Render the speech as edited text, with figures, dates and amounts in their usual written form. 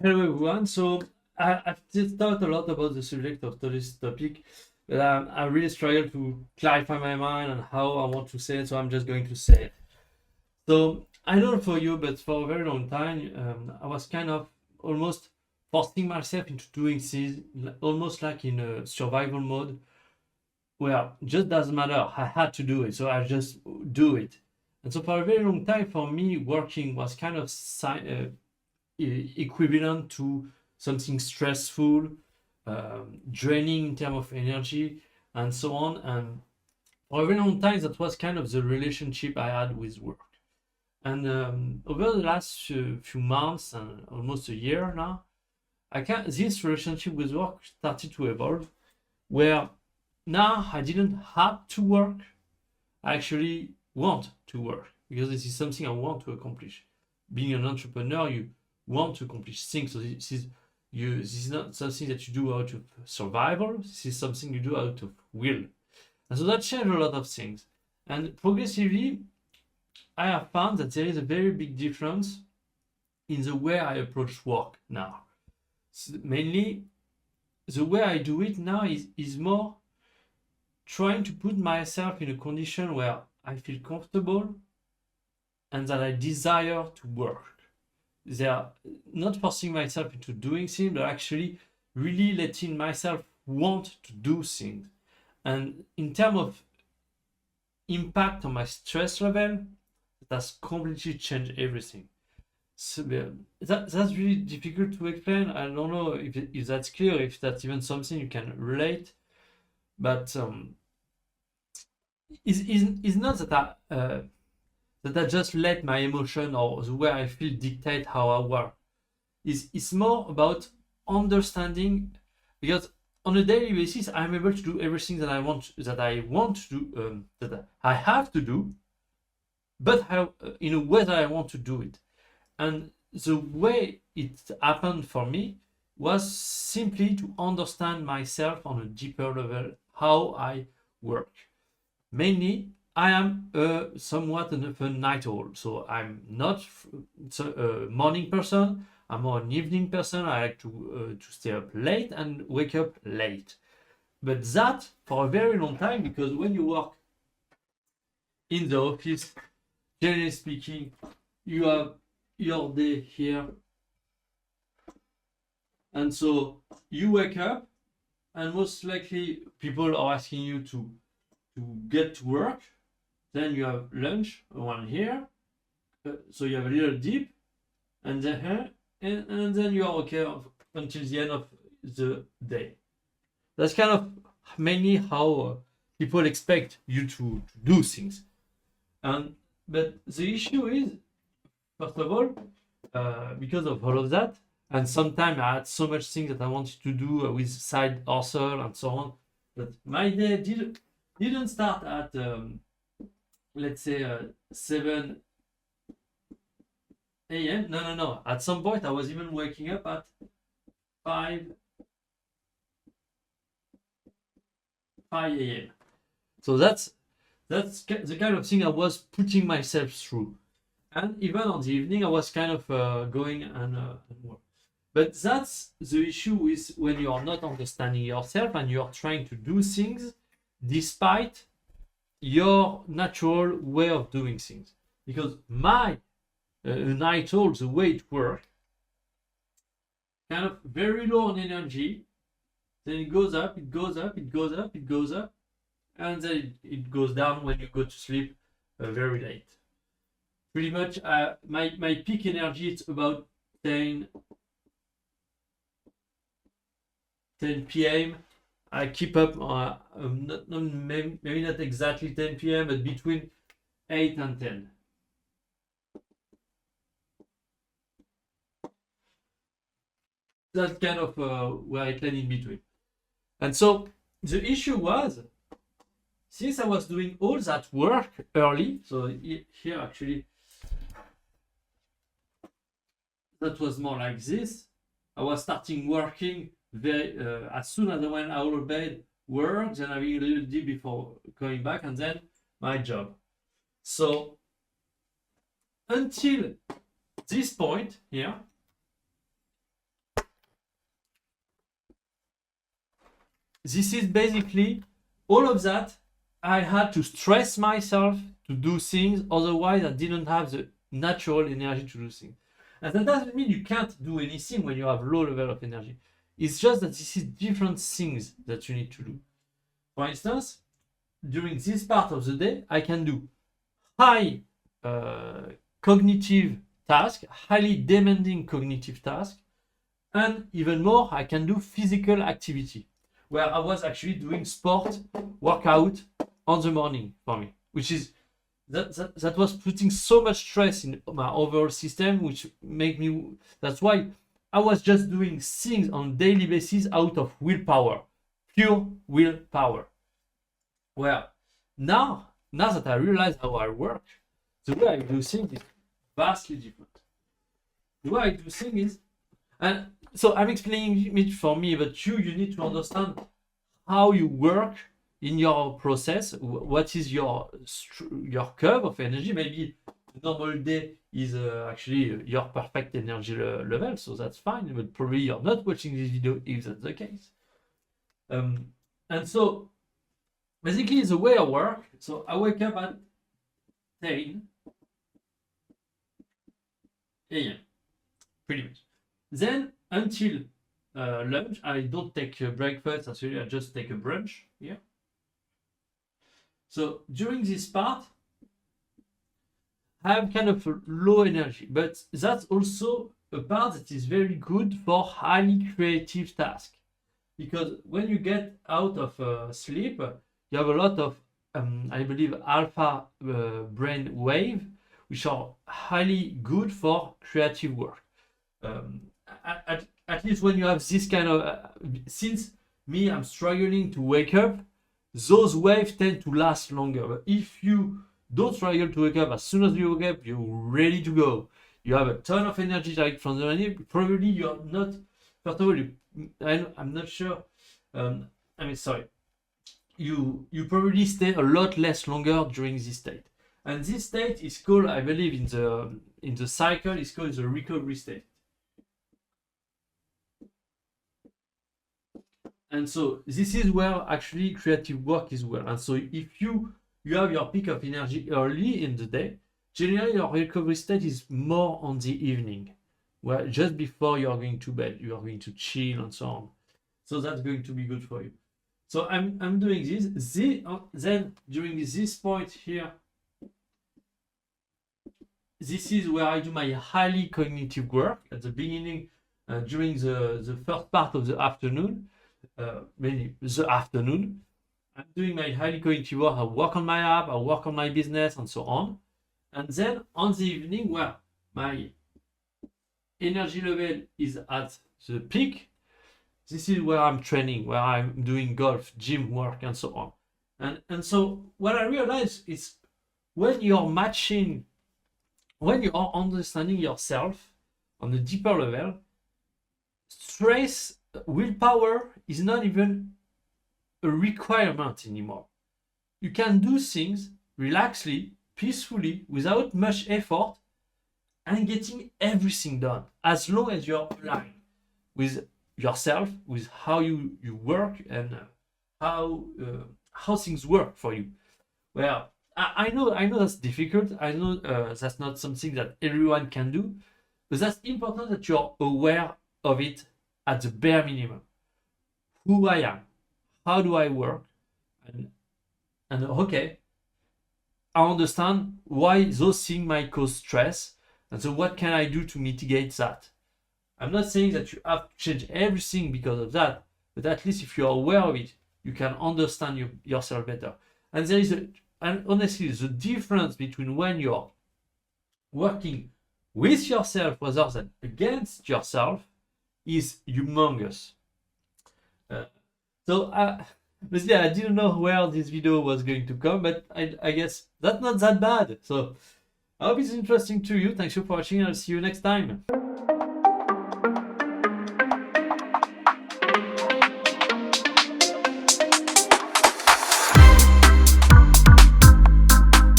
Hello everyone. I've just thought a lot about the subject of today's topic, but I really struggle to clarify my mind on how I want to say it, so I'm just going to say it. So I don't know for you, but for a very long time, I was kind of almost forcing myself into doing things almost like in a survival mode, where it just doesn't matter. I had to do it, so I just do it. And so for a very long time, for me, working was kind of equivalent to something stressful, draining in terms of energy, and so on. And for a very long time, that was kind of the relationship I had with work. And over the last few months and almost a year now, this relationship with work started to evolve, where now I didn't have to work. I actually want to work because this is something I want to accomplish. Being an entrepreneur, you want to accomplish things. So this is not something that you do out of survival. This is something you do out of will. And so that changed a lot of things. And progressively, I have found that there is a very big difference in the way I approach work now. So mainly, the way I do it now is more trying to put myself in a condition where I feel comfortable and that I desire to work. They are not forcing myself into doing things, but actually really letting myself want to do things. And in terms of impact on my stress level, that's completely changed everything. So that's really difficult to explain. I don't know if that's clear, if that's even something you can relate. But it's not that I just let my emotion or the way I feel dictate how I work. It's more about understanding, because on a daily basis I'm able to do everything that I want to do, that I have to do, but in a way that I want to do it. And the way it happened for me was simply to understand myself on a deeper level, how I work. Mainly, I am somewhat of a night owl, so I'm not a morning person. I'm more an evening person. I like to stay up late and wake up late. But that for a very long time, because when you work in the office, generally speaking, you have your day here, and so you wake up, and most likely people are asking you to get to work. Then you have lunch around here, so you have a little dip, and then you are okay until the end of the day. That's kind of mainly how people expect you to do things. But the issue is, first of all, because of all of that, and sometimes I had so much things that I wanted to do with side hustle and so on, that my day didn't start at let's say 7 a.m. No. At some point, I was even waking up at 5 a.m. So that's the kind of thing I was putting myself through. And even on the evening, I was kind of going and work. But that's the issue with when you are not understanding yourself and you are trying to do things despite your natural way of doing things. Because my night owl, the way it works, kind of very low on energy, then it goes up, it goes up, it goes up, it goes up, and then it goes down when you go to sleep very late. Pretty much my peak energy is about 10 p.m. I keep up, maybe not exactly 10 p.m., but between 8 and 10. That's kind of where I land in between. And so the issue was, since I was doing all that work early, so here actually, that was more like this. I was starting working very as soon as I went out of bed, work, then having a little dip before going back, and then my job. So until this point here, this is basically all of that. I had to stress myself to do things, otherwise I didn't have the natural energy to do things. And that doesn't mean you can't do anything when you have low level of energy. It's just that this is different things that you need to do. For instance, during this part of the day, I can do high cognitive task, highly demanding cognitive task, and even more, I can do physical activity, where I was actually doing sport, workout on the morning for me, which is that was putting so much stress in my overall system, which made me. That's why I was just doing things on daily basis out of willpower, pure willpower. Well, now that I realize how I work, the way I do things is vastly different. The way I do things is, and so I'm explaining it for me, but you need to understand how you work in your process. What is your curve of energy? Maybe a normal day is actually your perfect energy level, so that's fine. But probably you're not watching this video if that's the case. And so basically the way I work, so I wake up at 10 a.m. pretty much. Then until lunch, I don't take breakfast. Actually, I just take a brunch here. So during this part, I have kind of a low energy, but that's also a part that is very good for highly creative tasks. Because when you get out of sleep, you have a lot of, I believe, alpha brain wave, which are highly good for creative work. At least when you have this kind of, since me, I'm struggling to wake up, those waves tend to last longer. But if you don't struggle to wake up, as soon as you wake up, you're ready to go. You have a ton of energy direct from the morning. Probably you're not, first of all, I'm not sure. Sorry. You probably stay a lot less longer during this state. And this state is called, I believe, in the cycle, it's called the recovery state. And so this is where actually creative work is well. And so if you have your peak of energy early in the day, generally your recovery state is more on the evening, where just before you are going to bed, you are going to chill and so on. So that's going to be good for you. So I'm doing this. Then during this point here, this is where I do my highly cognitive work at the beginning, during the first part of the afternoon. Mainly the afternoon, I'm doing my highly cognitive work. I work on my app, I work on my business, and so on. And then on the evening, where my energy level is at the peak, this is where I'm training, where I'm doing golf, gym work, and so on. And so what I realize is when you're understanding yourself on a deeper level, stress, willpower is not even a requirement anymore. You can do things relaxedly, peacefully, without much effort, and getting everything done, as long as you're aligned with yourself, with how you work, and how things work for you. Well, I know that's difficult. I know that's not something that everyone can do, but that's important that you're aware of it at the bare minimum. Who I am, how do I work, and okay, I understand why those things might cause stress, and so what can I do to mitigate that? I'm not saying that you have to change everything because of that, but at least if you're aware of it, you can understand yourself better. And there is and honestly, the difference between when you're working with yourself rather than against yourself is humongous. Basically, I didn't know where this video was going to come, but I guess that's not that bad. So I hope it's interesting to you. Thanks for watching. I'll see you next time.